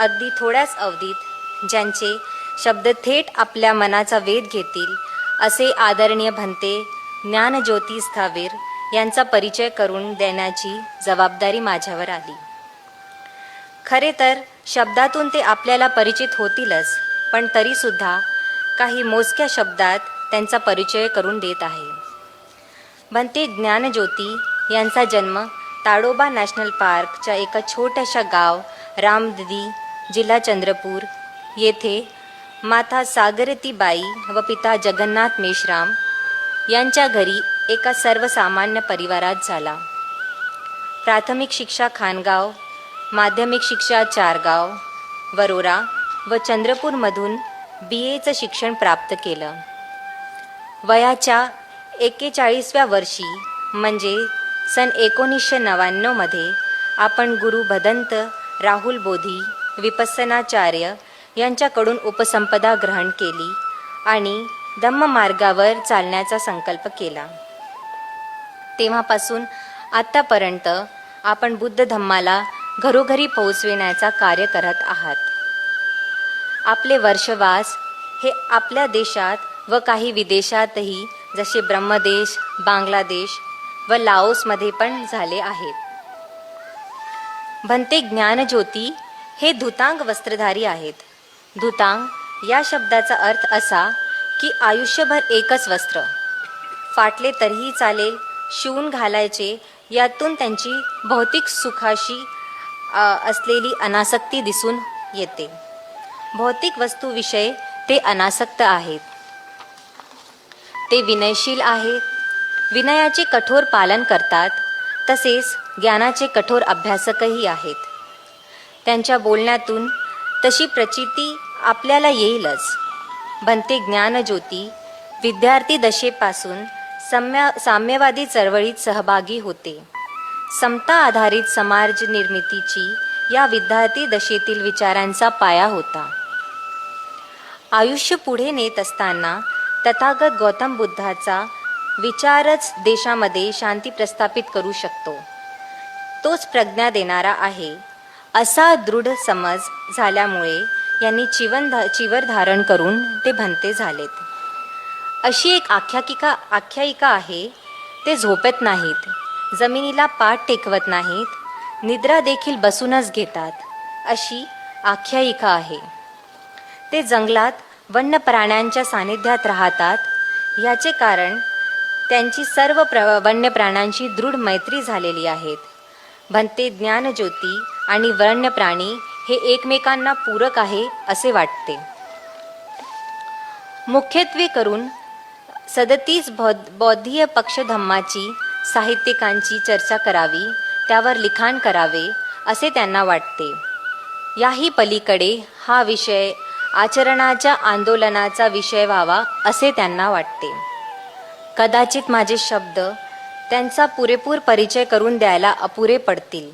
अगदी थोड्याच अवधीत ज्यांचे शब्द थेट आपल्या मनाचा वेध घेतील असे आदरणीय भंते ज्ञानज्योती स्थावीर यांचा परिचय करून देण्याची जबाबदारी माझ्यावर आली. खरे तर शब्दातून ते आपल्याला परिचित होतीलच, पण तरीसुद्धा काही मोजक्या शब्दात त्यांचा परिचय करून देत आहे. भंते ज्ञानज्योती यांचा जन्म ताडोबा नॅशनल पार्कच्या एका छोट्याशा गाव रामददी, जिल्हा चंद्रपूर येथे माता सागरतीबाई व पिता जगन्नाथ मेश्राम यांच्या घरी एका सर्वसामान्य परिवारात झाला. प्राथमिक शिक्षा खानगाव, माध्यमिक शिक्षा चारगाव, वरोरा व चंद्रपूरमधून BAचं शिक्षण प्राप्त केलं. वयाच्या 41व्या वर्षी म्हणजे सन 1999 मध्ये आपण गुरु भदंत राहुल बोधी विपස්සनाचार्य यांच्याकडून उपसंपदा ग्रहण केली आणि धम्म मार्गावर चालण्याचा संकल्प केला. तेव्हापासून आत्तापर्यंत आपण बुद्ध धम्माला घरोघरी पोहोचविण्याचा कार्य करत आहात. आपले वर्षवास हे आपल्या देशात व काही विदेशातही जसे ब्रह्मदेश, बांगलादेश व लाओसमध्ये पण झाले आहेत. भंते ज्ञानज्योती हे धुतांग वस्त्रधारी आहेत. धुतांग या शब्दाचा अर्थ असा की आयुष्यभर एकच वस्त्र, फाटले तरीही चालेल, शिवून घालायचे, यातून त्यांची भौतिक सुखाशी असलेली अनासक्ती दिसून येते. भौतिक वस्तूविषयी ते अनासक्त आहेत. ते विनयशील आहेत, विनयाचे कठोर पालन करतात, तसेच ज्ञानाचे कठोर अभ्यासकही आहेत. त्यांच्या बोलण्यातून तशी प्रचिती आपल्याला येईलच. भंते ज्ञानज्योती विद्यार्थी दशेपासून साम्यवादी चळवळीत सहभागी होते. समता आधारित समाज निर्मितीची या विद्यार्थी दशेतील विचारांचा पाया होता. आयुष्य पुढे नेत असताना तथागत गौतम बुद्धाचा विचारच देशामध्ये शांती प्रस्थापित करू शकतो, तोच प्रज्ञा देणारा आहे, असा दृढ समज झाल्यामुळे यांनी चिवर धारण करून ते भंते झालेत. अशी एक आख्यायिका आहे. ते झोपत नाहीत, जमिनीला पाठ टेकवत नाहीत, निद्रा देखील बसूनच घेतात, अशी आख्यायिका आहे. ते जंगलात वन्य प्राण्यांच्या सानिध्यात राहतात. याचे कारण त्यांची सर्व वन्य प्राण्यांशी दृढ मैत्री झालेली आहेत. भंते ज्ञानज्योती आणि वन्य प्राणी हे एकमेकांना पूरक आहे असे वाटते. मुख्यत्वे करून 37 बौद्धीय पक्षधम्माची साहित्यिकांची चर्चा करावी, त्यावर लिखाण करावे असे त्यांना वाटते. याही पलीकडे हा विषय आचरणाच्या आंदोलनाचा विषय व्हावा असे त्यांना वाटते. कदाचित माझे शब्द त्यांचा पुरेपूर परिचय करून द्यायला अपुरे पडतील.